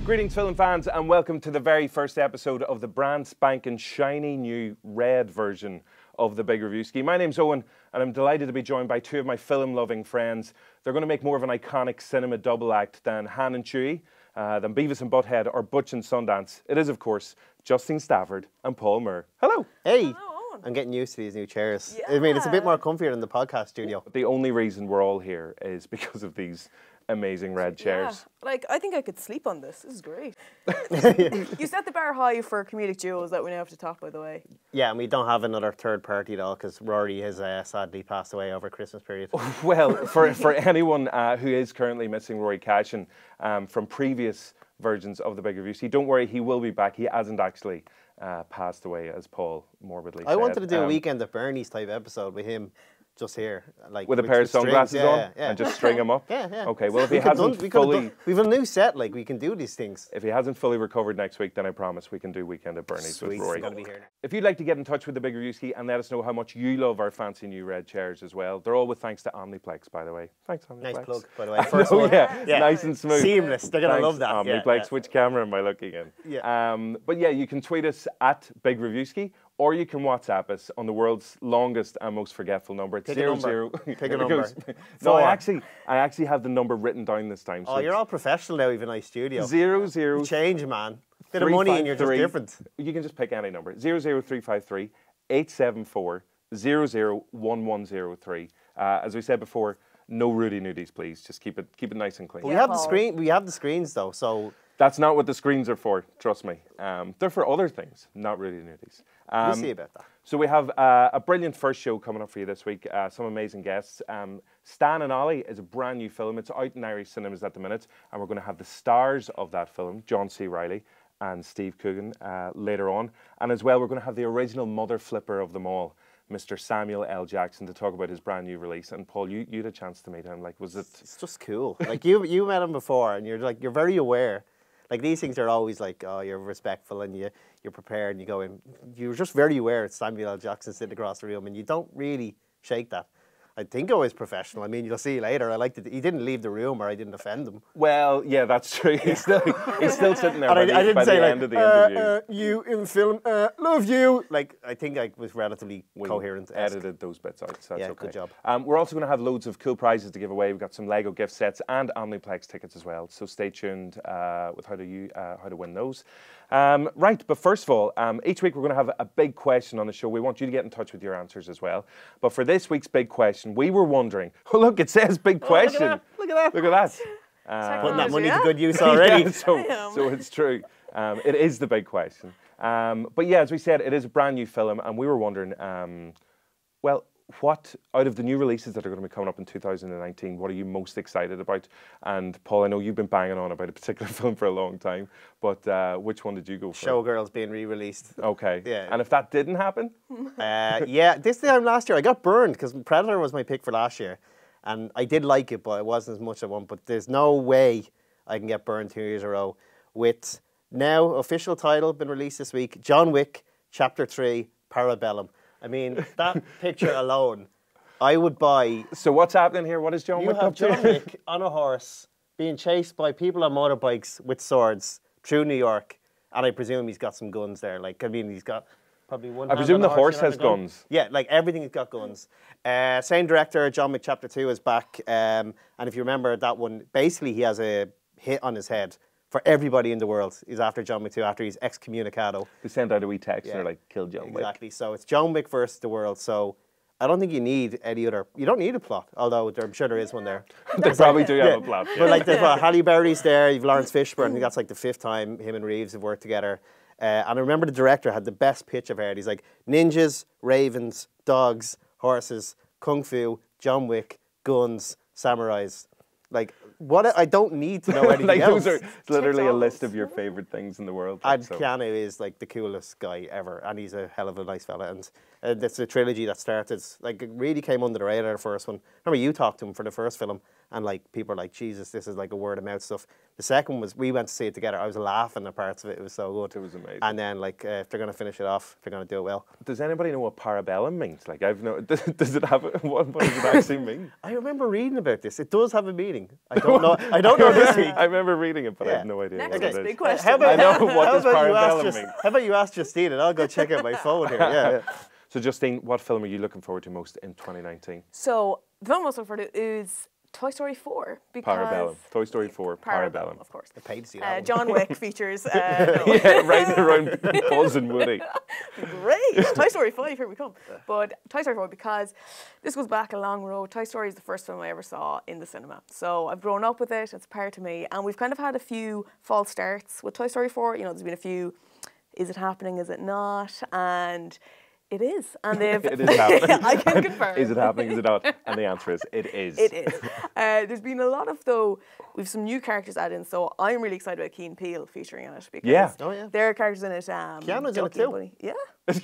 Greetings film fans and welcome to the very first episode of the brand spanking shiny new red version of the Big Reviewski. My name's Eoghan and I'm delighted to be joined by two of my film loving friends. They're going to make more of an iconic cinema double act than Han and Chewie, than Beavis and Butthead or Butch and Sundance. It is of course Justine Stafford and Paul Moore. Hello. Hey. Hello. I'm getting used to these new chairs. Yeah. I mean, it's a bit more comfier than the podcast studio. The only reason we're all here is because of these amazing red chairs. Yeah. Like, I think I could sleep on this. This is great. You set the bar high for comedic duos that we now have to top, by the way. Yeah, and we don't have another third party at all because Rory has sadly passed away over Christmas period. Well, for anyone who is currently missing Rory Cashin from previous versions of the Big Reviewski, don't worry, he will be back. He hasn't actually passed away, as Paul morbidly said. I wanted to do a Weekend at Bernie's type episode with him just here. Like, with a pair of sunglasses on yeah. and just string him up? Yeah. Okay, well, if he hasn't fully... We've a new set, like, we can do these things. If he hasn't fully recovered next week, then I promise we can do Weekend at Bernie's with Rory. Gotta be here now. If you'd like to get in touch with the Big Reviewski and let us know how much you love our fancy new red chairs as well, they're all with thanks to Omniplex, by the way. Thanks, Omniplex. Nice plug, by the way. First one. Yeah, nice and smooth. Seamless. They're going to love that. Omniplex, which camera am I looking in? Yeah. But yeah, you can tweet us at Big Reviewski, or you can WhatsApp us on the world's longest and most forgetful number. It's Pick a number. Pick a number. No, I actually have the number written down this time. So Oh, you're all professional now. You've a nice studio. 00. Change, man. Bit of money and you're just different. You can just pick any number. 00353 874 001103. As we said before, no Rudy nudies, please. Just keep it nice and clean. We have the screen. We have the screens though, so. That's not what the screens are for, trust me. They're for other things, not really nudies. We'll see about that. So we have a brilliant first show coming up for you this week, some amazing guests. Stan and Ollie is a brand new film. It's out in Irish cinemas at the minute, and we're going to have the stars of that film, John C. Reilly and Steve Coogan, later on. And as well, we're going to have the original mother flipper of them all, Mr. Samuel L. Jackson, to talk about his brand new release. And Paul, you had a chance to meet him. Like, was it? It's just cool. Like you met him before, and you're very aware. Like, these things are always like, oh, you're respectful and you're prepared and you go in. You're just very aware it's Samuel L. Jackson sitting across the room and you don't really shake that. I think I was professional. I mean, you'll see later. I liked it. He didn't leave the room or I didn't offend him. Well, yeah, that's true. He's still sitting there by the end of the interview. You in film, love you. Like, I think I was relatively coherent. Edited those bits out, so that's okay. Good job. We're also going to have loads of cool prizes to give away. We've got some Lego gift sets and Omniplex tickets as well. So stay tuned with how to win those. Right, but first of all, each week we're going to have a big question on the show. We want you to get in touch with your answers as well. But for this week's big question, we were wondering, oh look, it says big question. Look at that. Look at that. Putting that money to good use already. Yeah, so it's true. It is the big question. But yeah, as we said, it is a brand new film, and we were wondering, well, what, out of the new releases that are going to be coming up in 2019, what are you most excited about? And Paul, I know you've been banging on about a particular film for a long time, but which one did you go for? Showgirls being re-released. Okay. Yeah. And if that didn't happen? Yeah, this time last year I got burned because Predator was my pick for last year. And I did like it, but it wasn't as much as I want. But there's no way I can get burned 2 years in a row. With now official title been released this week, John Wick, Chapter 3, Parabellum. I mean, that picture alone, I would buy... So what's happening here? What is John Wick up to? You have John Wick on a horse being chased by people on motorbikes with swords through New York. And I presume he's got some guns there. Like, I mean, he's got probably one... I presume the horse has guns. Yeah, like everything's got guns. Same director, John Wick Chapter 2 is back. And if you remember that one, basically he has a hit on his head for everybody in the world. He's after John Wick 2, after he's excommunicado. They send out a wee text and they're like, kill John Wick. Exactly. So it's John Wick versus the world. So I don't think you need any other... You don't need a plot, although I'm sure there is one there. They probably do have a plot. Yeah. But like, Halle Berry's there, you've Lawrence Fishburne. I think that's like the 5th time him and Reeves have worked together. And I remember the director had the best pitch I've heard. He's like, ninjas, ravens, dogs, horses, kung fu, John Wick, guns, samurais. Like, what? I don't need to know anything like else. Those are literally a list of your favourite things in the world. And Keanu is like the coolest guy ever, and he's a hell of a nice fella. And it's a trilogy that started, like, it really came under the radar, the first one. I remember you talked to him for the first film, and like people are like, Jesus, this is like a word of mouth stuff. The second one was we went to see it together. I was laughing at parts of it. It was so good. It was amazing. And then like if they're gonna finish it off, if they're gonna do it well. Does anybody know what parabellum means? Like I've no. Does it have what does it actually mean? I remember reading about this. It does have a meaning. I don't know. I don't know this week. I remember reading it, but I Yeah. have no idea Next what week's it big is. question. How about, I know what how does about you ask parabellum mean. How about you ask Justine and I'll go check out my phone here. Yeah. So Justine, what film are you looking forward to most in 2019? So the film I'm most looking forward to is Toy Story 4 because Parabellum. Toy Story 4. Parabellum. of course. I paid to see that one. John Wick features. No. Yeah, riding around Buzz and Woody. Great! Toy Story 5, here we come. But Toy Story 4, because this goes back a long road. Toy Story is the first film I ever saw in the cinema. So I've grown up with it, it's part of me. And we've kind of had a few false starts with Toy Story 4. You know, there's been a few, is it happening, is it not? And it is. And they've... It is happening. I can confirm. Is it happening, is it not? And the answer is, it is. It is. There's been a lot of, though, we've some new characters added in, so I'm really excited about Key and Peele featuring in it because Yeah. Oh, yeah. there are characters in it. Keanu's in it Ducky and too. Bunny. Yeah.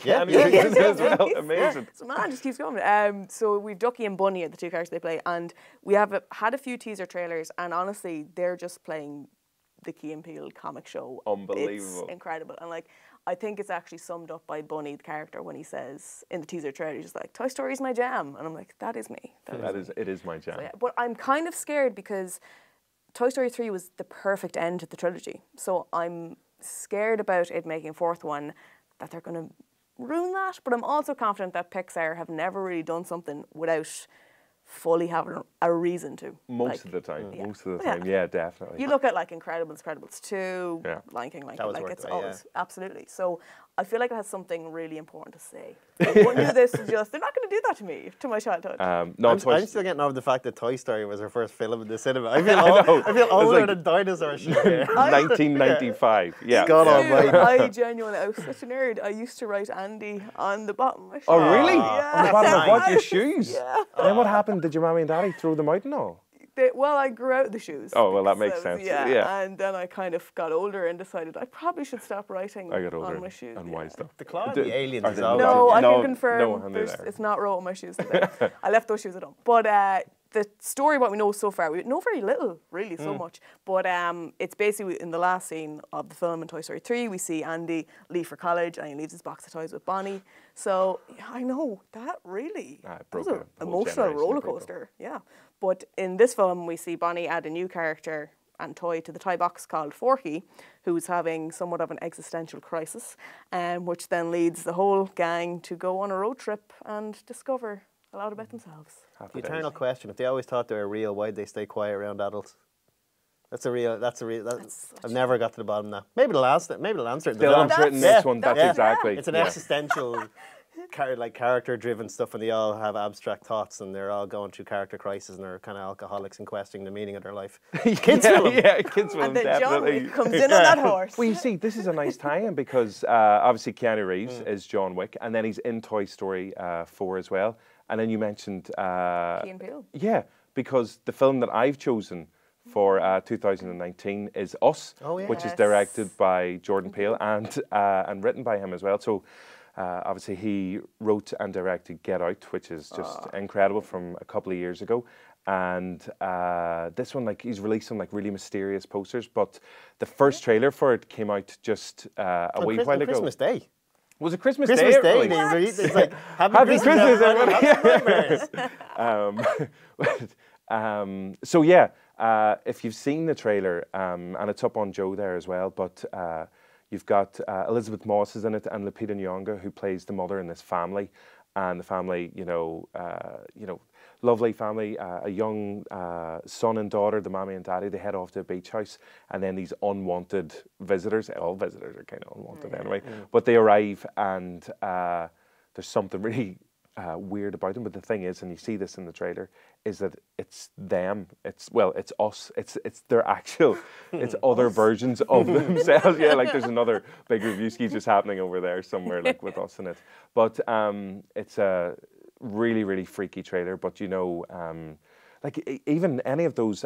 Yeah, Yeah. as well. Amazing. So man, just keeps going. So we've Ducky and Bunny are the two characters they play, and we have had a few teaser trailers, and honestly, they're just playing the Key and Peele comic show. Unbelievable. It's incredible, and like I think it's actually summed up by Bunny, the character, when he says in the teaser trailer, he's just like, "Toy Story's my jam," and I'm like, "That is me." It is my jam. So, yeah. But I'm kind of scared because Toy Story 3 was the perfect end to the trilogy, so I'm scared about it making a fourth one that they're going to ruin that. But I'm also confident that Pixar have never really done something without fully having a reason to. Most of the time. yeah. Most of the Yeah. time. Yeah, definitely. You look at like Incredibles 2, Yeah. Lion King, That was like worth it's it, always absolutely. So I feel like it has something really important to say. Like, wouldn't do this to just they're not going to do that to me, to my childhood. No, I'm still getting over the fact that Toy Story was her first film in the cinema. I feel older like- than dinosaurs. Here. 1995. Yeah. God yeah. almighty. Dude, I genuinely, I was such a nerd. I used to write Andy on the bottom of my shoes. Oh, really? Yeah. On the bottom of what? Your shoes? Yeah. And then what happened? Did your mommy and daddy throw them out and all? Well, I grew out the shoes. Oh, well, that because makes sense. Yeah, Yeah. and then I kind of got older and decided I probably should stop writing I got older on my shoes. and wised up. The claw of Do- the alien are is they- out. No, I No, can confirm no handy there's, there. it's not wrote on my shoes today. I left those shoes at home. But the story, what we know so far, we know very little, really, so much. But it's basically in the last scene of the film in Toy Story 3, we see Andy leave for college and he leaves his box of toys with Bonnie. So yeah, I know, that really it was broke an a whole emotional generation of roller people. coaster. Yeah. But in this film, we see Bonnie add a new character and toy to the toy box called Forky, who's having somewhat of an existential crisis, which then leads the whole gang to go on a road trip and discover a lot about themselves. The eternal question: if they always thought they were real, why'd they stay quiet around adults? That's a real. I've never got to the bottom of that. Maybe they'll answer it. Maybe they'll answer it in the They'll film. answer it in Yeah. this one. That's Yeah. exactly. It's an yeah. existential, character-driven stuff, and they all have abstract thoughts, and they're all going through character crisis, and they're kind of alcoholics and questioning the meaning of their life. Kids yeah, film. yeah, kids film, And then John definitely. Wick comes in on that horse. Well, you see, this is a nice tie-in because obviously Keanu Reeves is John Wick, and then he's in Toy Story 4 as well. And then you mentioned... Key and Peele. Yeah, because the film that I've chosen for 2019 is Us, Oh, yeah. which is Yes. directed by Jordan Peele and written by him as well. So obviously he wrote and directed Get Out, which is just incredible from a couple of years ago. And this one, like, he's released some like really mysterious posters, but the first trailer for it came out just a wee while ago. Christmas Day. Was it Christmas, Christmas Day? Day. Really? They released, it's like Happy Christmas, everybody. everybody. So yeah, if you've seen the trailer, and it's up on Joe there as well, but you've got Elizabeth Moss is in it and Lupita Nyong'o, who plays the mother in this family, and the family, lovely family, a young son and daughter, the mommy and daddy, they head off to a beach house, and then these unwanted visitors, all visitors are kind of unwanted anyway, but they arrive and there's something really weird about them. But the thing is, and you see this in the trailer, is that it's them. It's us. It's their actual. It's other versions of themselves. Yeah, like there's another Big Reviewski just happening over there somewhere, like with us in it. But it's a really, really freaky trailer. But even any of those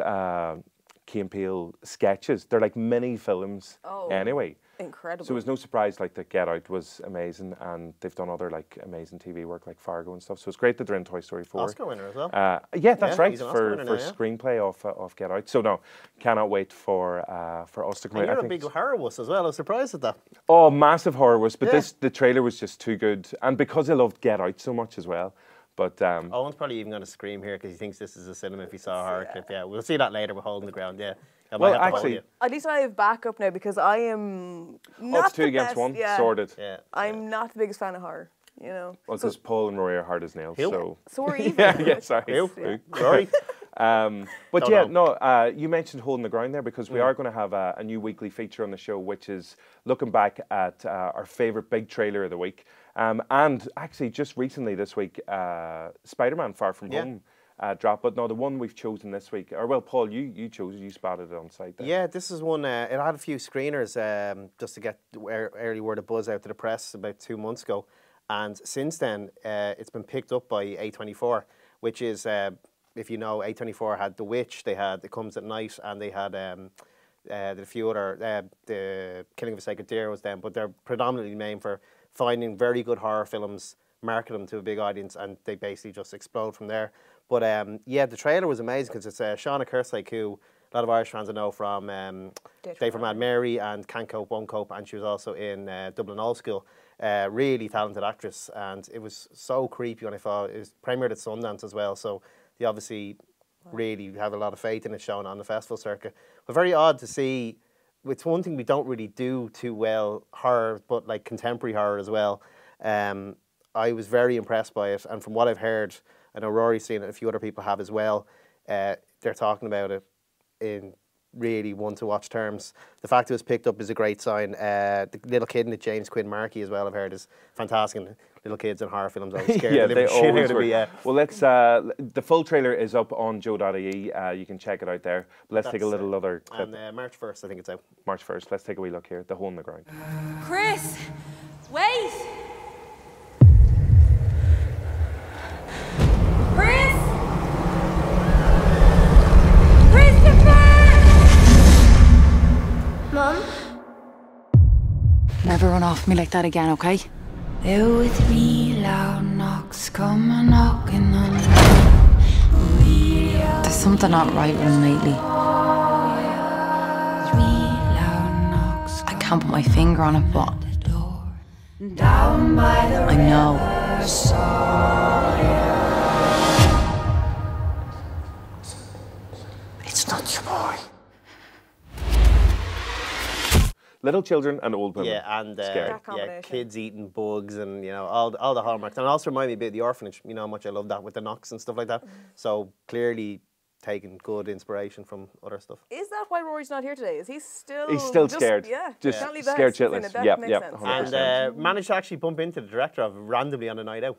Key and Peele sketches, they're like mini films anyway. incredible. So it was no surprise like that Get Out was amazing, and they've done other like amazing TV work like Fargo and stuff. So it's great that they're in Toy Story 4. Oscar winner as well. Yeah, that's right, he's an Oscar winner for now, yeah. screenplay of Get Out. So no, cannot wait for us to come And out. you're a big horror wuss as well. I was surprised at that. Oh, massive horror was, but Yeah. the trailer was just too good, and because I loved Get Out so much as well. But Owen's probably even going to scream here because he thinks this is a cinema if he saw a horror clip. Yeah, we'll see that later. We're holding the ground. Yeah. I might Well, have to hold actually- you. At least I have backup now because I am not it's two the against best, one, yeah. sorted. Yeah. I'm not the biggest fan of horror, you know. Well, because Paul and Rory are hard as nails. Who? So So are you. yeah, sorry. Who? Yeah. Rory? But Don't yeah, know. no, you mentioned holding the ground there because we are going to have a new weekly feature on the show, which is looking back at our favourite big trailer of the week. And actually, just recently this week, Spider-Man Far From Yeah. Home dropped. But no, the one we've chosen this week, or well, Paul, you chose it, you spotted it on site there. Yeah, this is one. It had a few screeners just to get early word of buzz out to the press about 2 months ago. And since then, it's been picked up by A24, which is, if you know, A24 had The Witch, they had It Comes at Night, and they had a few other, The Killing of a Sacred Deer was them, but they're predominantly named for finding very good horror films, market them to a big audience, and they basically just explode from there. But yeah, the trailer was amazing because it's Shauna Kerslake, who a lot of Irish fans I know from Day for Mad Mary and Can't Cope, Won't Cope, and she was also in Dublin Old School. Really talented actress, and it was so creepy when I thought it was premiered at Sundance as well. So they obviously really have a lot of faith in it shown on the festival circuit. But very odd to see. It's one thing we don't really do too well, horror, but like contemporary horror as well. I was very impressed by it, and from what I've heard, I know Rory's seen it, a few other people have as well. They're talking about it in really one-to-watch terms. The fact it was picked up is a great sign. The little kid in it, James Quinn Markey, as well, I've heard is fantastic. And little kids in horror films always scared Yeah, the they living shit always out of were. me. Well, let's. The full trailer is up on JOE.ie. You can check it out there. But let's take a little other clip. And March 1st, I think it's out. March 1st. Let's take a wee look here. The hole in the ground. Chris, wait! Chris! Christopher! Mum? Never run off me like that again, okay? There were 3 loud knocks coming knocking on the door. There's something not right with him lately. 3 loud knocks I can't put my finger on it, but the door. Down by the I know. It's not your boy. Little children and old women. Yeah, and Scary. That combination. kids eating bugs and, you know, all the hallmarks. And it also reminded me a bit of The Orphanage, you know how much I love that with the knocks and stuff like that. So clearly taking good inspiration from other stuff. Is that why Rory's not here today? Is he still? He's still just, scared. Yeah, Just can't leave the scared house, isn't shitless. it? That Yep, makes yep, sense. 100%. And managed to actually bump into the director of it randomly on a night out.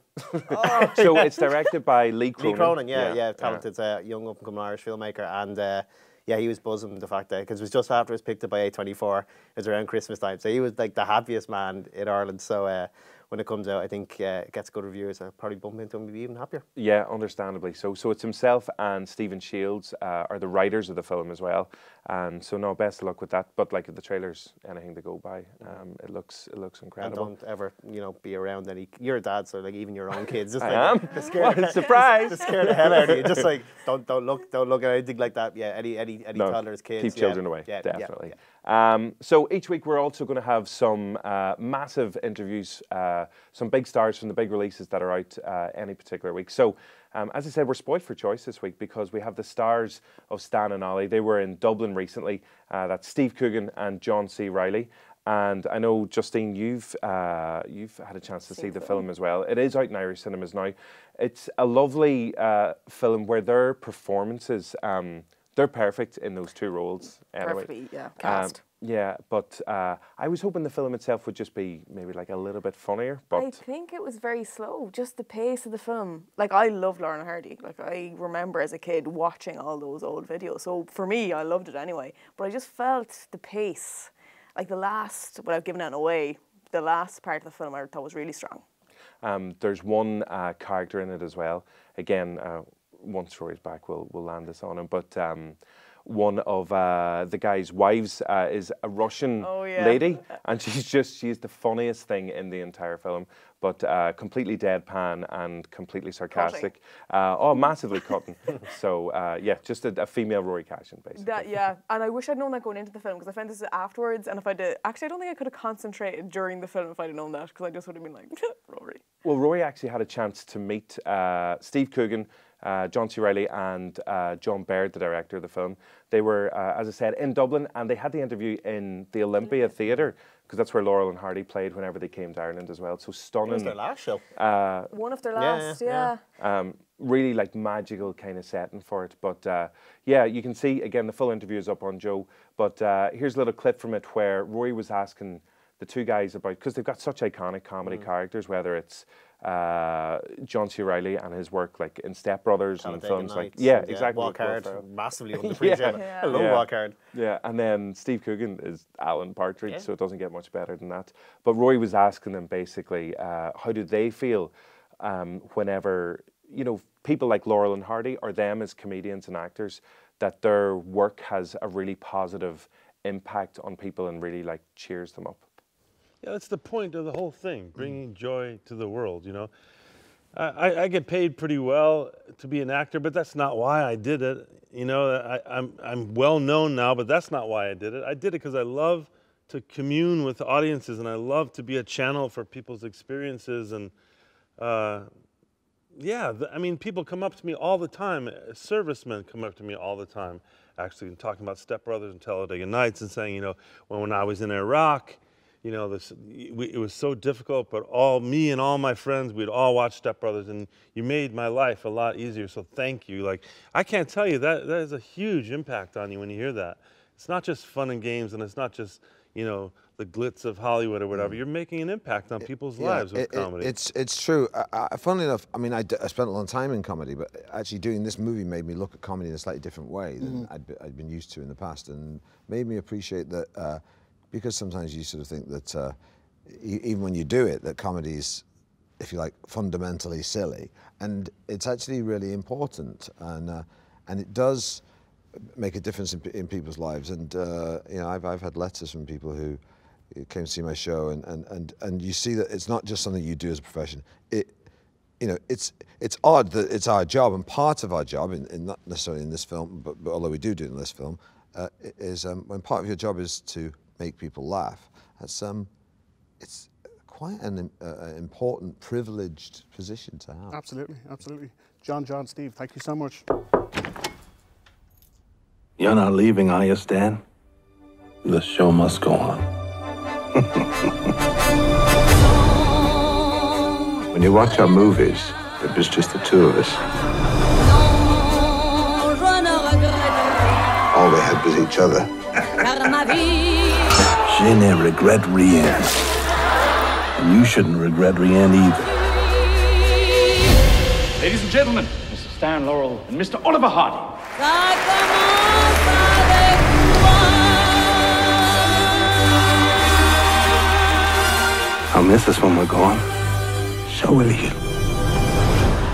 So it's directed by Lee Cronin. Lee Cronin, yeah, talented young up-and-coming Irish filmmaker. And yeah, he was buzzing the fact that, because it was just after it was picked up by A24, it was around Christmas time. So he was like the happiest man in Ireland. So when it comes out, I think it gets good reviews. I'll probably bump into him and be even happier. Yeah, understandably. So it's himself and Stephen Shields are the writers of the film as well. And so no, best of luck with that. But like the trailer's anything to go by. It looks And incredible. don't ever, you know, be around any. You're a dad, so like even your own kids. Just I like, am. they're scared. What a surprise! They're scared the hell out of you. Just like don't look at anything like that. Yeah, any No, toddlers, kids. keep children away. Yeah, Definitely. yeah. So each week we're also going to have some massive interviews, some big stars from the big releases that are out any particular week. So as I said, we're spoiled for choice this week because we have the stars of Stan and Ollie. They were in Dublin recently. That's Steve Coogan and John C. Reilly. And I know, Justine, you've had a chance to see the film as well. It is out in Irish cinemas now. It's a lovely film where their performances, they're perfect in those two roles. Anyway. Perfectly, yeah, cast. Yeah, but I was hoping the film itself would just be maybe like a little bit funnier. But I think it was very slow, just the pace of the film. Like, I love Lorna Hardy. Like, I remember as a kid watching all those old videos. So for me, I loved it anyway. But I just felt the pace, like the last, without giving it away, the last part of the film I thought was really strong. there's one character in it as well. Again, once Rory's back, we'll land this on him. But one of the guy's wives is a Russian lady, and she's the funniest thing in the entire film, but completely deadpan and completely sarcastic. Massively cutting. So yeah, just a female Rory Cashin, basically. And I wish I'd known that going into the film, because I found this afterwards, and if I did, actually I don't think I could have concentrated during the film if I'd known that, because I just would have been like, Rory. Well, Rory actually had a chance to meet Steve Coogan, John C. Reilly and John Baird, the director of the film. They were, as I said, in Dublin, and they had the interview in the Olympia Theatre, because that's where Laurel and Hardy played whenever they came to Ireland as well. So stunning. It was their last show. One of their last, really like magical kind of setting for it. But yeah, you can see, again, the full interview is up on Joe. But here's a little clip from it where Rory was asking the two guys about, because they've got such iconic comedy characters, whether it's John C. Reilly and his work like in Step Brothers and films like exactly. Walk Hard, massively underappreciated. I love Walk Hard. Yeah, and then Steve Coogan is Alan Partridge, so it doesn't get much better than that. But Rory was asking them basically, how do they feel whenever people like Laurel and Hardy or them as comedians and actors, that their work has a really positive impact on people and really like cheers them up. Yeah, that's the point of the whole thing, bringing joy to the world, I get paid pretty well to be an actor, but that's not why I did it. I'm well known now, but that's not why I did it. I did it because I love to commune with audiences, and I love to be a channel for people's experiences. And people come up to me all the time. Servicemen come up to me all the time, actually, talking about Step Brothers and Talladega Nights and saying, when I was in Iraq, it was so difficult, but me and all my friends, we'd all watch Step Brothers, and you made my life a lot easier, so thank you. Like, I can't tell you, that has a huge impact on you when you hear that. It's not just fun and games, and it's not just, the glitz of Hollywood or whatever. You're making an impact on people's lives with comedy. It's true. Funnily enough, I mean, I spent a long time in comedy, but actually doing this movie made me look at comedy in a slightly different way than I'd been used to in the past, and made me appreciate that, because sometimes you sort of think that even when you do it, that comedy is, if you like, fundamentally silly, and it's actually really important, and it does make a difference in people's lives. And I've had letters from people who came to see my show, and you see that it's not just something you do as a profession. It's odd that it's our job, and part of our job, in not necessarily in this film, but although we do it in this film, is when part of your job is to make people laugh. It's quite an important, privileged position to have. Absolutely, absolutely. John, Steve, thank you so much. You're not leaving, are you, Stan? The show must go on. When you watch our movies, it was just the two of us. All we had was each other. Je ne regrette rien. And you shouldn't regret rien either. Ladies and gentlemen, Mr. Stan Laurel and Mr. Oliver Hardy. I'll miss us when we're gone. So will you.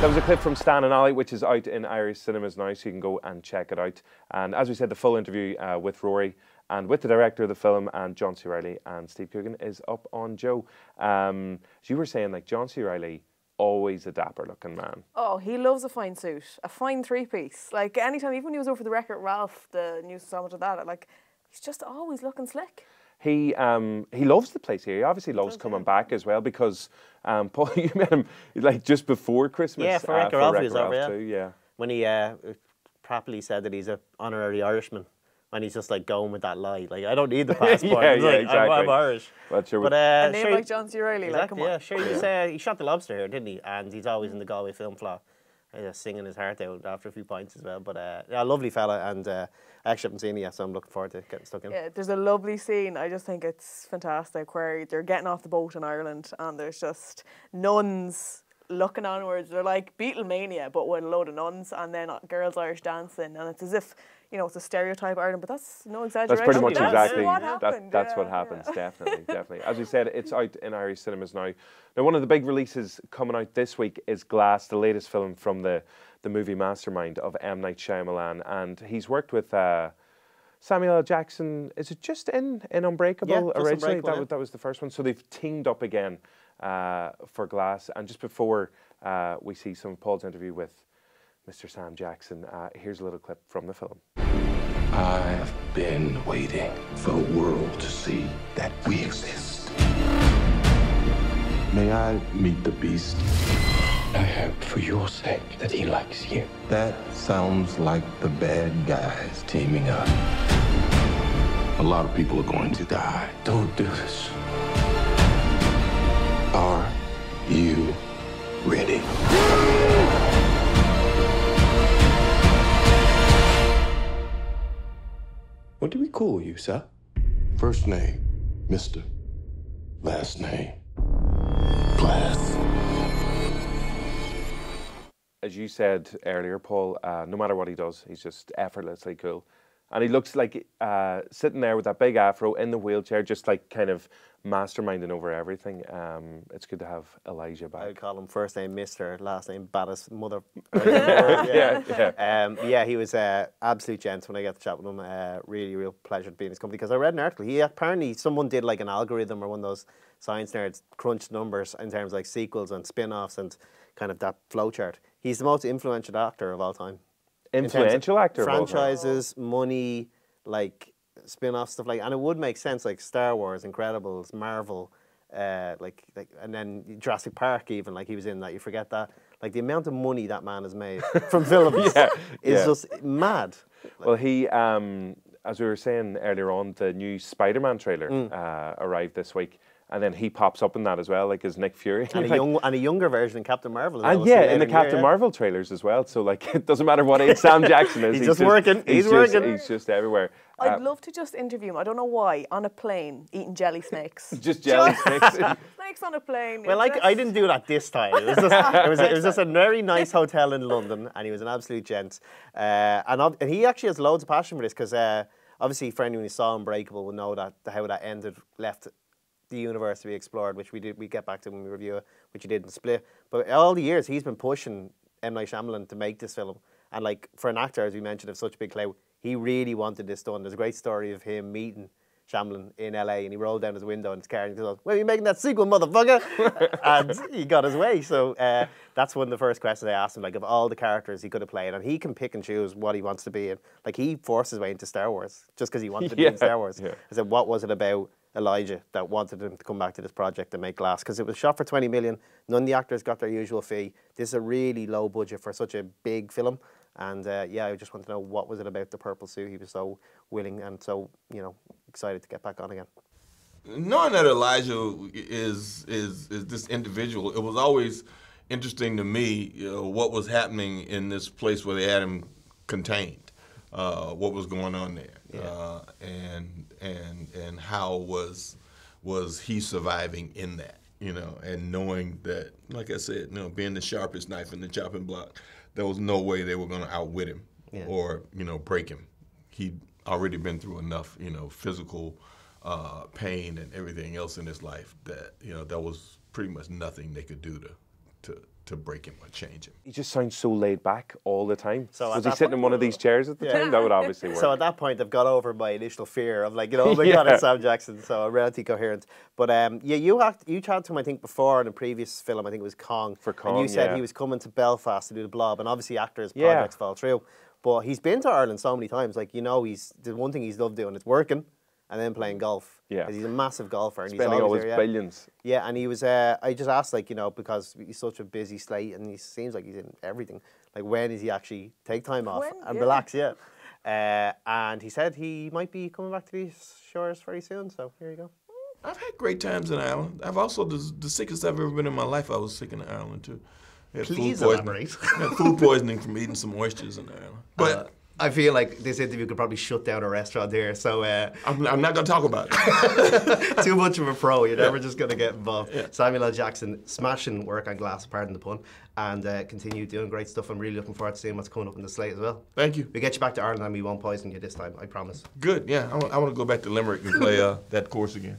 That was a clip from Stan and Ollie, which is out in Irish cinemas now, so you can go and check it out. And as we said, the full interview with Rory and with the director of the film and John C. Reilly and Steve Coogan is up on Joe. As you were saying, like, John C. Reilly, always a dapper-looking man. Oh, he loves a fine suit, a fine three-piece. Like, anytime, even when he was over the Wreck-It Ralph, the new installment of that, like, he's just always looking slick. He loves the place here. He obviously loves coming back as well, because Paul, you met him like just before Christmas. Yeah, for Wreck-It Ralph he was over, too, yeah. When he properly said that he's an honorary Irishman, and he's just like going with that lie. Like, I don't need the passport. Exactly. I'm Irish. But a name like John C. Reilly, like, come on. Yeah, sure. He shot the lobster here, didn't he? And he's always in the Galway Film Fleadh. Singing his heart out after a few pints as well. But yeah, lovely fella, and I actually haven't seen it yet, so I'm looking forward to getting stuck in. Yeah, there's a lovely scene. I just think it's fantastic where they're getting off the boat in Ireland, and there's just nuns looking onwards. They're like Beatlemania, but with a load of nuns, and then girls Irish dancing, and it's as if, you know, it's a stereotype Ireland, but that's no exaggeration. That's pretty much exactly what happened. That's what happens, definitely. As we said, it's out in Irish cinemas now. Now, one of the big releases coming out this week is Glass, the latest film from the the movie mastermind of M. Night Shyamalan, and he's worked with Samuel L. Jackson. Is it just in Unbreakable originally? Unbreakable, That was the first one. So they've teamed up again for Glass. And just before we see some of Paul's interview with Mr. Sam Jackson, here's a little clip from the film. I've been waiting for the world to see that we exist. May I meet the beast? I hope for your sake that he likes you. That sounds like the bad guys teaming up. A lot of people are going to die. Don't do this. Are you ready? What do we call you, sir? First name, Mr. Last name, Glass. As you said earlier, Paul, no matter what he does, he's just effortlessly cool. And he looks like sitting there with that big afro in the wheelchair, just like kind of masterminding over everything. It's good to have Elijah back. I'd call him first name Mr., last name baddest mother. He was absolute gent when I got to chat with him. Really, real pleasure to be in his company, because I read an article. He apparently, someone did like an algorithm or one of those science nerds crunched numbers in terms of like sequels and spin-offs and kind of that flowchart. He's the most influential actor of all time. Influential actor of all time. Franchises, money, like spin-off stuff like, and it would make sense, like Star Wars, Incredibles, Marvel, like, and then Jurassic Park even, like he was in that. You forget that, like the amount of money that man has made from films is just mad. Well, he, as we were saying earlier on, the new Spider-Man trailer arrived this week. And then he pops up in that as well, like as Nick Fury. And, and a younger version in Captain Marvel. And yeah, in the Captain Marvel trailers as well. So like, it doesn't matter what age Sam Jackson is. He's just working. He's working. He's just everywhere. I'd love to just interview him. I don't know why. On a plane, eating jelly snakes. Just jelly snakes. Snakes on a plane. Well, like I didn't do that this time. It was just a very nice hotel in London, and he was an absolute gent. And he actually has loads of passion for this, because obviously, for anyone who saw Unbreakable will know that how that ended, left the universe to be explored, which we did. We get back to when we review it, which he did in Split. But all the years he's been pushing M. Night Shyamalan to make this film, and like for an actor, as we mentioned, of such big clout, he really wanted this done. There's a great story of him meeting Shyamalan in LA, and he rolled down his window in his car and he goes, "When are you making that sequel, motherfucker?" And he got his way. So that's one of the first questions I asked him, like of all the characters he could have played, and he can pick and choose what he wants to be in. Like he forced his way into Star Wars just because he wanted to be in Star Wars. I said, what was it about Elijah that wanted him to come back to this project and make Glass? Because it was shot for 20 million. None of the actors got their usual fee. This is a really low budget for such a big film. And I just want to know, what was it about the purple suit he was so willing and so, excited to get back on again? Knowing that Elijah is this individual, it was always interesting to me, what was happening in this place where they had him contained, what was going on there, and how was he surviving in that, and knowing that, like I said, being the sharpest knife in the chopping block, there was no way they were going to outwit him or break him. He'd already been through enough, physical pain and everything else in his life that there was pretty much nothing they could do to break him or change him. He just sounds so laid back all the time. So was he sitting in one of these chairs at the time? That would obviously work. So at that point, I've got over my initial fear of like, oh my God, it's Sam Jackson. So I'm relatively coherent. But you chatted to him, I think, before in a previous film. I think it was Kong. For Kong, and you said he was coming to Belfast to do The Blob, and obviously actors' projects fall through. But he's been to Ireland so many times. Like, he's the one thing he's loved doing is working and then playing golf. Yeah. Because he's a massive golfer. And spending all his billions. Yeah, and he was, I just asked, like, because he's such a busy slate and he seems like he's in everything. Like, when does he actually take time off and relax? And he said he might be coming back to these shores very soon, so here you go. I've had great times in Ireland. I've also, the sickest I've ever been in my life, I was sick in Ireland, too. Please elaborate. Food poisoning from eating some oysters in Ireland. But I feel like this interview could probably shut down a restaurant here, so... I'm not going to talk about it. Too much of a pro, you're never just going to get involved. Samuel L. Jackson, smashing work on Glass, pardon the pun, and continue doing great stuff. I'm really looking forward to seeing what's coming up in the slate as well. Thank you. We'll get you back to Ireland and we won't poison you this time, I promise. Good, yeah. I want to go back to Limerick and play that course again.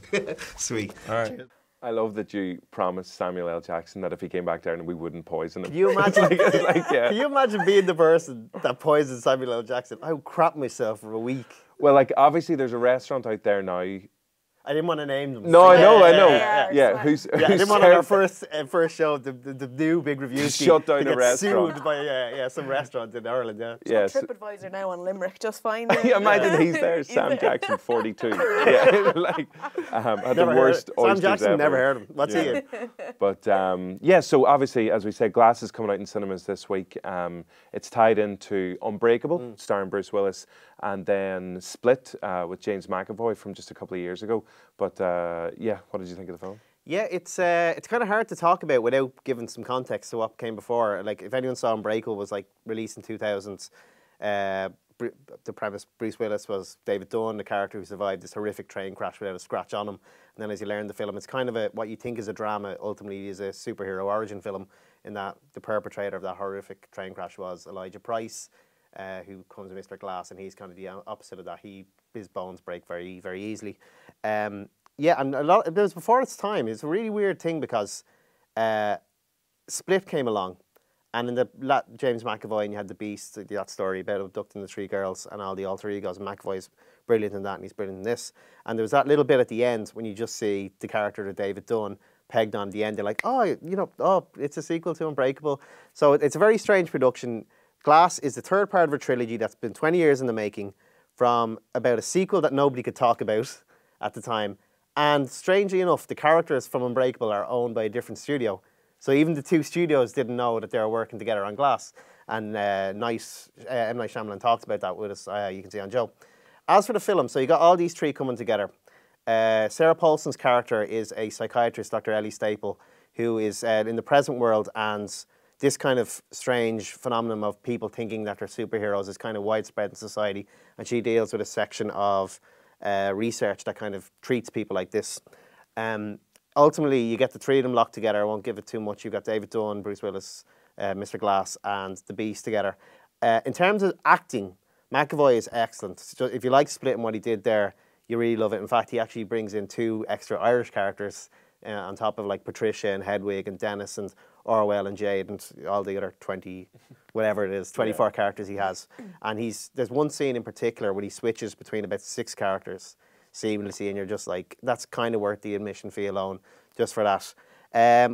Sweet. All right. I love that you promised Samuel L. Jackson that if he came back down, we wouldn't poison him. Can you imagine? Yeah. Can you imagine being the person that poisoned Samuel L. Jackson? I would crap myself for a week. Well, like, obviously there's a restaurant out there now. I didn't want to name them. No, I know. Yeah, Who's I didn't want on our first show, the new Big Reviewski, shut down to a get restaurant. sued by some restaurant in Ireland. Yeah. Yes. TripAdvisor now on Limerick, just find Yeah, imagine he's there, Sam Jackson, 42. Yeah, like, had the worst oysters Sam Jackson, ever. never heard him. What's he in? But yeah, so obviously, as we said, Glass is coming out in cinemas this week. It's tied into Unbreakable, starring Bruce Willis, and then Split with James McAvoy from just a couple of years ago. But yeah, what did you think of the film? Yeah, it's kind of hard to talk about without giving some context to what came before. Like, if anyone saw Unbreakable, was like released in 2000s. The premise, Bruce Willis was David Dunn, the character who survived this horrific train crash without a scratch on him. And then as you learn the film, it's kind of what you think is a drama, ultimately is a superhero origin film, in that the perpetrator of that horrific train crash was Elijah Price, who comes with Mr. Glass, and he's kind of the opposite of that. His bones break very, very easily. Yeah, and it was before its time. It's a really weird thing because Split came along, and in the James McAvoy, and you had The Beast, that story about abducting the 3 girls and all the alter egos, and McAvoy's brilliant in that, and he's brilliant in this. And there was that little bit at the end when you just see the character of David Dunn pegged on the end. They're like, it's a sequel to Unbreakable. So it's a very strange production. Glass is the third part of a trilogy that's been 20 years in the making, from about a sequel that nobody could talk about at the time. And strangely enough, the characters from Unbreakable are owned by a different studio. So even the 2 studios didn't know that they were working together on Glass. And M. Night Shyamalan talks about that with us, you can see on Joe. As for the film, so you got all these 3 coming together. Sarah Paulson's character is a psychiatrist, Dr. Ellie Staple, who is in the present world, and this kind of strange phenomenon of people thinking that they're superheroes is kind of widespread in society, and she deals with a section of research that kind of treats people like this. Ultimately, you get the 3 of them locked together. I won't give it too much. You've got David Dunn, Bruce Willis, Mr. Glass, and The Beast together. In terms of acting, McAvoy is excellent. So if you like Split and what he did there, you really love it. In fact, he actually brings in 2 extra Irish characters on top of like Patricia and Hedwig and Dennis and Orwell and Jade and all the other 20, whatever it is, 24 characters he has. And there's one scene in particular where he switches between about 6 characters seamlessly, and you're just like, that's kind of worth the admission fee alone, just for that.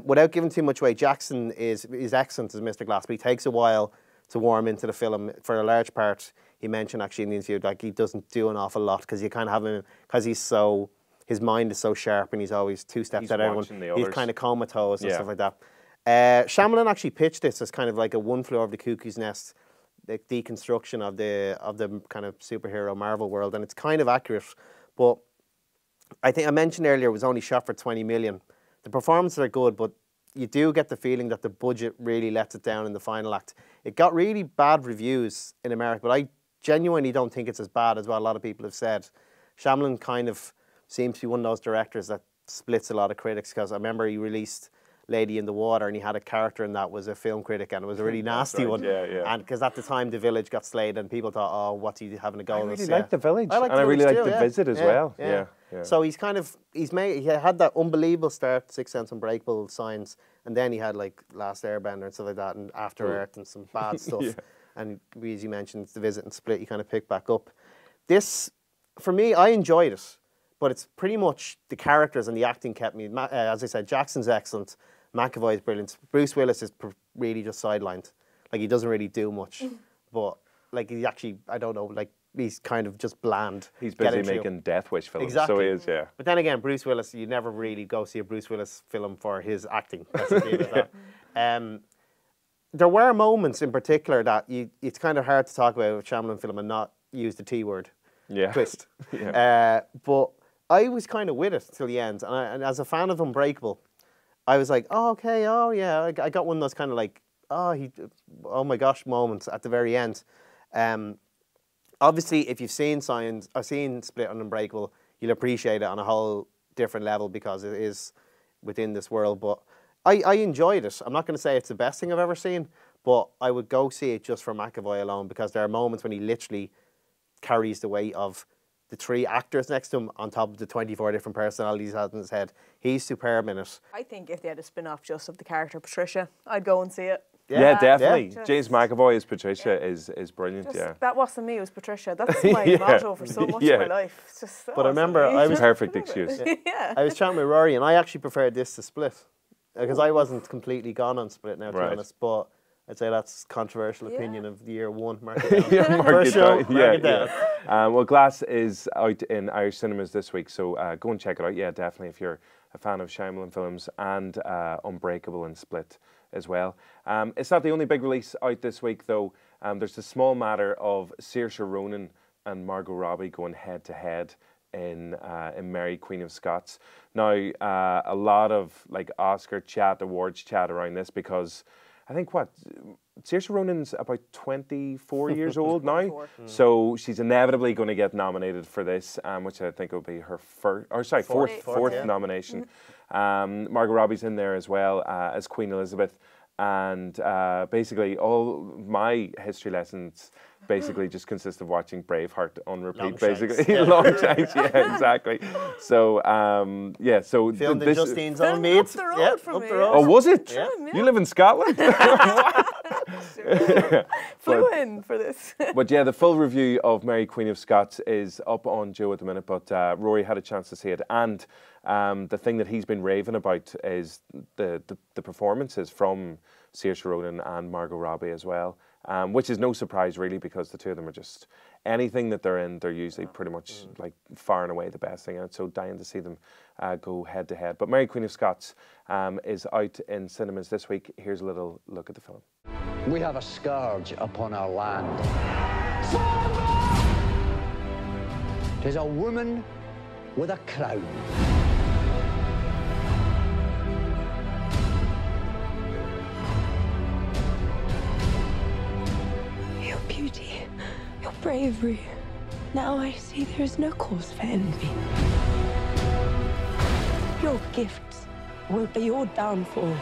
Without giving too much away, Jackson is excellent as Mr. Glass, but he takes a while to warm into the film. For a large part, he mentioned actually in the interview, like, he doesn't do an awful lot because you kind of have him, because his mind is so sharp and he's always 2 steps ahead of everyone. He's kind of comatose and stuff like that. Shyamalan actually pitched this as kind of like a One Flew Over the Cuckoo's Nest, the deconstruction of the kind of superhero Marvel world, and it's kind of accurate. But I think I mentioned earlier it was only shot for 20 million. The performances are good, but you do get the feeling that the budget really lets it down in the final act. It got really bad reviews in America, but I genuinely don't think it's as bad as what a lot of people have said. Shyamalan kind of seems to be one of those directors that splits a lot of critics, because I remember he released Lady in the Water, and he had a character in that was a film critic, and it was a really nasty one. And because at the time The Village got slayed, and people thought, oh, what's he having a go at? I really like The Village, and I really like The Visit as well. So he had that unbelievable start, Sixth Sense, Unbreakable, Signs, and then he had like Last Airbender and stuff like that, and After Earth and some bad stuff. And as you mentioned, The Visit and Split, you kind of picked back up. This, for me, I enjoyed it, but it's pretty much the characters and the acting kept me. As I said, Jackson's excellent, McAvoy is brilliant. Bruce Willis is really just sidelined. Like, he doesn't really do much, but like, he actually, I don't know, like, he's kind of just bland. He's busy making Death Wish films, exactly. So he is, yeah. But then again, Bruce Willis, you never really go see a Bruce Willis film for his acting. That's the thing with that. There were moments in particular that it's kind of hard to talk about a Shyamalan film and not use the T word, twist. But I was kind of with it till the end, and as a fan of Unbreakable, I was like, oh, okay, oh yeah, I got one of those kind of like, oh my gosh moments at the very end. Obviously, if you've seen Split and Unbreakable, you'll appreciate it on a whole different level because it is within this world. But I enjoyed it. I'm not going to say it's the best thing I've ever seen, but I would go see it just for McAvoy alone, because there are moments when he literally carries the weight of the 3 actors next to him on top of the 24 different personalities he has in his head. He's superb in it. I think if they had a spin-off just of the character Patricia, I'd go and see it. Yeah, definitely. Yeah. James McAvoy as Patricia is brilliant. Just, that wasn't me, it was Patricia. That's my motto for so much of my life. It's just, but I remember I was perfect excuse. Yeah. I was chatting with Rory, and I actually preferred this to Split because I wasn't completely gone on Split now, to be honest. But I'd say that's controversial opinion of the year 1. Mark it down. Mark it down. Well, Glass is out in Irish cinemas this week, so go and check it out. Yeah, definitely if you're a fan of Shyamalan films, and Unbreakable and Split as well. It's not the only big release out this week, though. There's the small matter of Saoirse Ronan and Margot Robbie going head to head in Mary, Queen of Scots. Now, a lot of like Oscar chat, awards chat around this because I think Saoirse Ronan's about 24 years old now, so she's inevitably going to get nominated for this, which I think will be her fourth nomination. Margot Robbie's in there as well as Queen Elizabeth, and basically all my history lessons basically just consist of watching Braveheart on repeat. Long Shanks, yeah, exactly. So so filmed in Justine's own mead. Up the road from me. Oh, was it? Yeah. You live in Scotland? Flew in for this. But yeah, the full review of Mary, Queen of Scots is up on Joe at the minute, but Rory had a chance to see it, and the thing that he's been raving about is the performances from Saoirse Ronan and Margot Robbie as well, which is no surprise really, because the two of them are just, anything that they're in, they're usually pretty much like far and away the best thing, and so dying to see them go head to head. But Mary, Queen of Scots is out in cinemas this week. Here's a little look at the film. We have a scourge upon our land. 'Tis a woman with a crown. Your beauty, your bravery. Now I see there is no cause for envy. Your gifts will be your downfall.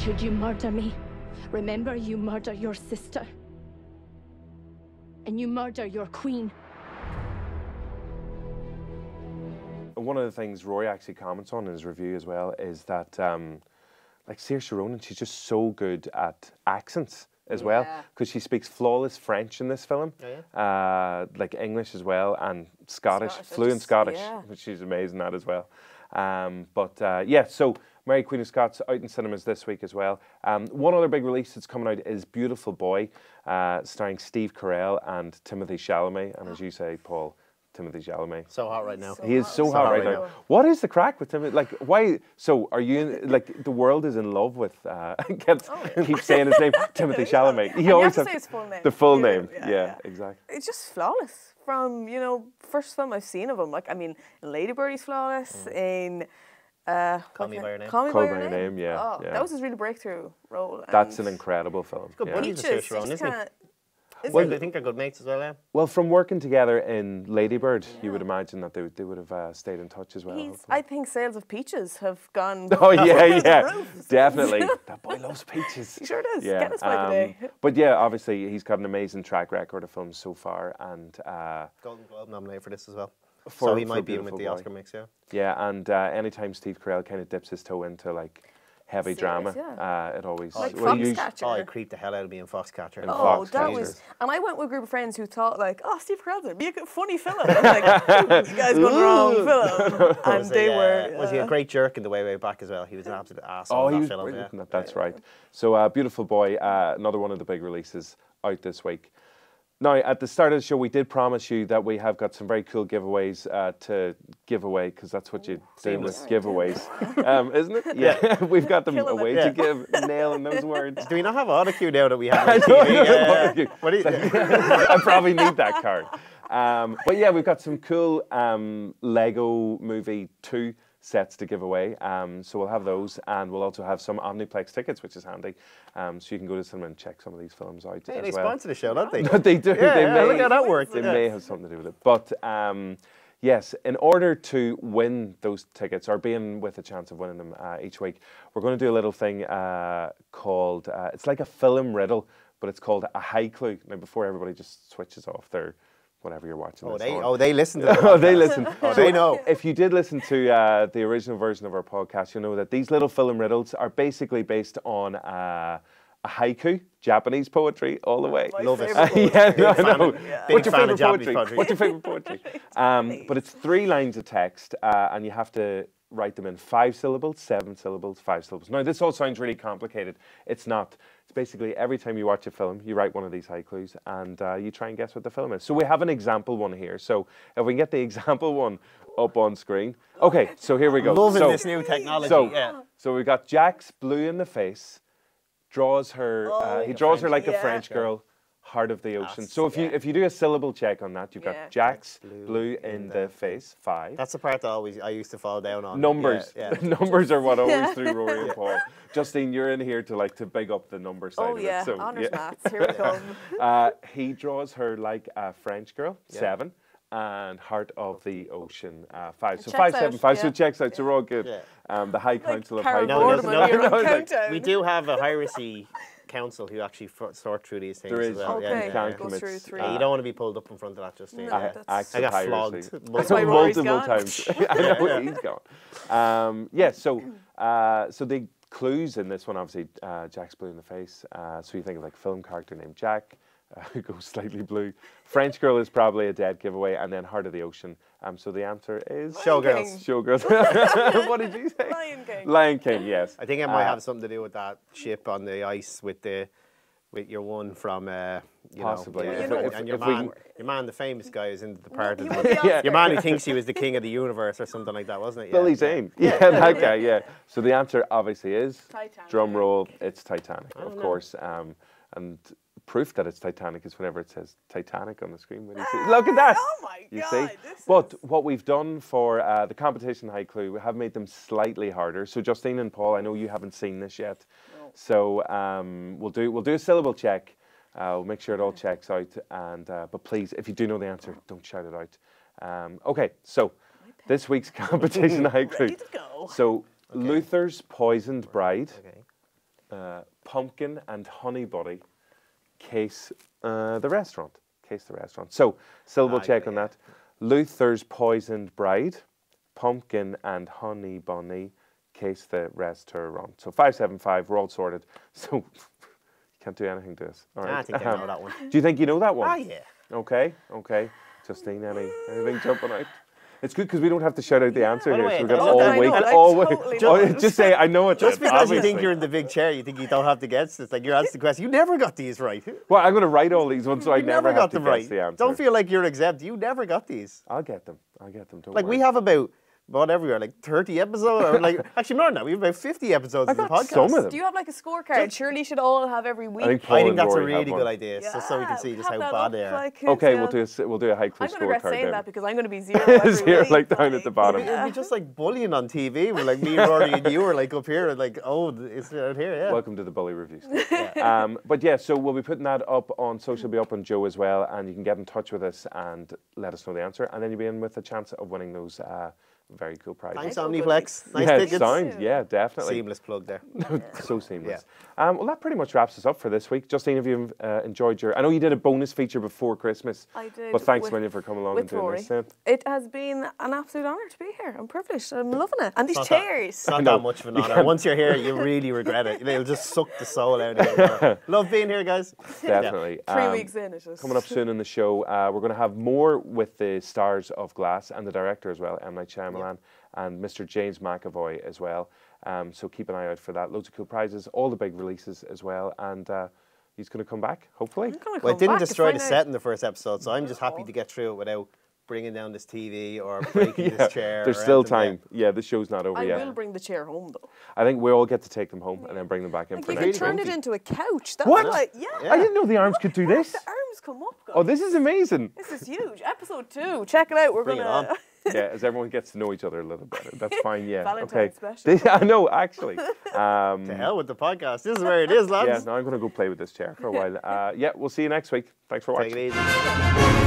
Should you murder me, remember you murder your sister. And you murder your queen. One of the things Rory actually comments on in his review as well is that, like Saoirse Ronan, she's just so good at accents as well, because she speaks flawless French in this film, like English as well, and Scottish, fluent Scottish, which she's amazing at as well. So Mary, Queen of Scots out in cinemas this week as well. One other big release that's coming out is Beautiful Boy, starring Steve Carell and Timothy Chalamet, and as you say, Paul, Timothy Chalamet. So hot right now. He is so hot right now. What is the crack with Timothy? Like, why? So, are you like the world is in love with? Keep saying his name, Timothy Chalamet. He always has to say his full name. The full name. Yeah, exactly. It's just flawless from first film I've seen of him. Like, I mean, in Lady Bird he's flawless. In Call Me by Your Name. Call Me by Your Name. Yeah, that was his really breakthrough role. That's an incredible film. Good buddies with Saoirse Ronan, isn't he? Well, I think they're good mates as well, yeah. Well, from working together in Lady Bird, you would imagine that they would have stayed in touch as well. I think sales of peaches have gone. Oh yeah, definitely. That boy loves peaches. He sure does. Yeah. Get us by the day. But yeah, obviously he's got an amazing track record of films so far, and Golden Globe nominated for this as well. So he might be in with the Oscar mix, yeah. Yeah, and anytime Steve Carell kind of dips his toe into like heavy drama, it always like Foxcatcher. Oh, it creeped the hell out of me in Foxcatcher. That was, and I went with a group of friends who thought like, oh, Steve Carell's gonna be a funny film. I'm like, you guys got the wrong film, and they were. Was he a great jerk in The Way Back as well? He was an absolute asshole in that film. Yeah. That's right. So, Beautiful Boy, another one of the big releases out this week. Now, at the start of the show, we did promise you that we have got some very cool giveaways to give away, because that's what you do with giveaways, isn't it? Yeah, we've got them away to give, nailing those words. Do we not have auto cue now that we have on TV? What do you I probably need that card. But yeah, we've got some cool Lego Movie 2 sets to give away, so we'll have those, and we'll also have some Omniplex tickets, which is handy, so you can go to cinema and check some of these films out as well. They sponsor the show, don't they? They do. Yeah, look how that works. They may have something to do with it, but yes, in order to win those tickets, or being with a chance of winning them each week, we're going to do a little thing called, it's like a film riddle, but it's called a high clue. Now, before everybody just switches off their whatever you're watching. They listen to the Oh, they listen. Oh, they know. If you did listen to the original version of our podcast, you'll know that these little film riddles are basically based on a haiku, Japanese poetry, all the way. Love it. Yeah, no, I know. What's your fan favourite of Japanese poetry? What's your favourite poetry? But it's 3 lines of text, and you have to write them in 5 syllables, 7 syllables, 5 syllables. Now, this all sounds really complicated. It's not. It's basically every time you watch a film, you write one of these haikus, and you try and guess what the film is. So we have an example one here. So if we can get the example one up on screen. Okay, so here we go. Loving this new technology. So we've got Jack's blue in the face. Draws her. He draws her like a French girl. Heart of the ocean. So if you do a syllable check on that, you've got Jack's blue in the face. 5. That's the part that I used to fall down on. Numbers. Numbers are what always threw Rory and Paul. Justine, you're in here to big up the number side of it. So, honours maths. Here we come. He draws her like a French girl. 7. And Heart of the Ocean, 5. So 5, 7, 5. So it checks out. So we're all good. The High Council of High No, we do have a piracy council who actually sort through these things. There is. As well. Okay. Commit. Through 3. You don't want to be pulled up in front of that, Justine. No, I got flogged multiple times. I know he's gone. So the clues in this one, obviously, Jack's blue in the face. So you think of like film character named Jack. Who goes slightly blue. French girl is probably a dead giveaway, and then Heart of the Ocean. So the answer is Showgirls. Showgirls. What did you say? Lion King. Lion King. Yes. I think it might have something to do with that ship on the ice with your one from possibly. And your man, the famous guy, who's in The Departed. Your man who thinks he was the king of the universe or something like that, wasn't it? Billy Zane. Yeah, that guy. Yeah. So the answer obviously is Titanic. drum roll. It's Titanic, of course. And proof that it's Titanic is whenever it says Titanic on the screen. When you see, look at that! Oh my you God! See? But what we've done for the competition haiku, we have made them slightly harder. So Justine and Paul, I know you haven't seen this yet. No. So we'll do a syllable check. We'll make sure it all checks out. And but please, if you do know the answer, don't shout it out. Okay, so this week's competition haiku. Ready to go. So Luther's Poisoned Bride, Pumpkin and Honey Buddy. Case the restaurant. So, syllable check on that. Luther's Poisoned Bride, Pumpkin and Honey Bunny, Case the Restaurant. So 5, 7, 5, we're all sorted. So, you can't do anything to us. All right. I think I know that one. Do you think you know that one? Yeah. Okay. Justine, anything jumping out? It's good because we don't have to shout out the answer here. So we've got all week. Just say, I know it. Just because you think you're in the big chair, you think you don't have to guess. It's like you're asking the question. You never got these right. Well, I'm going to write all these ones so I never have to guess the answer. Don't feel like you're exempt. You never got these. I'll get them. Don't like worry. we have about whatever, like 30 episodes, or like actually more than that. We have about 50 episodes of the podcast. Some of them. Do you have like a scorecard? Surely you should all have every week. I think that's a really good idea, just so we can see just how bad they are. Okay, we'll do a haiku scorecard. I'm going to regret saying that because I'm going to be 0 zero, like down at the bottom. It'd be just like bullying on TV. We're like me, Rory, and you are like up here, and like, oh, it's out here, yeah. Welcome to the Bully Reviews. But yeah, so we'll be putting that up on social, be up on Joe as well, and you can get in touch with us and let us know the answer, and then you'll be in with a chance of winning those very cool prizes. Thanks, Omniplex. Nice yeah, tickets. Sound. Yeah, definitely. Seamless plug there. So seamless. Yeah. Well, that pretty much wraps us up for this week. Justine, have you enjoyed your... I know you did a bonus feature before Christmas. I did. But thanks a million for coming along and doing Rory. this. It has been an absolute honour to be here. I'm privileged. I'm loving it. And these chairs. It's not that much of an honour. Once you're here, you really regret it. It'll just suck the soul out of you. Love being here, guys. Definitely. 3 weeks in, it is. Coming up soon in the show, we're going to have more with the stars of Glass and the director as well, M. Night Shyamalan. And Mr. James McAvoy as well. So keep an eye out for that. Loads of cool prizes, all the big releases as well. And he's going to come back, hopefully. Well, it didn't destroy the set in the first episode, so I'm just happy to get through it without bringing down this TV or breaking this chair. There's still time. Yeah, the show's not over yet. I will bring the chair home, though. I think we all get to take them home and then bring them back in for next week. You can turn it into a couch. That's what? Like, I didn't know the arms could do this. The arms come up, guys. Oh, this is amazing. This is huge. Episode 2. Check it out. We're going to... Yeah, as everyone gets to know each other a little better. That's fine, yeah. Valentine's special. I know, actually. To hell with the podcast. This is where it is, lads. Yeah, no, I'm going to go play with this chair for a while. Yeah, we'll see you next week. Thanks for watching. Take it easy.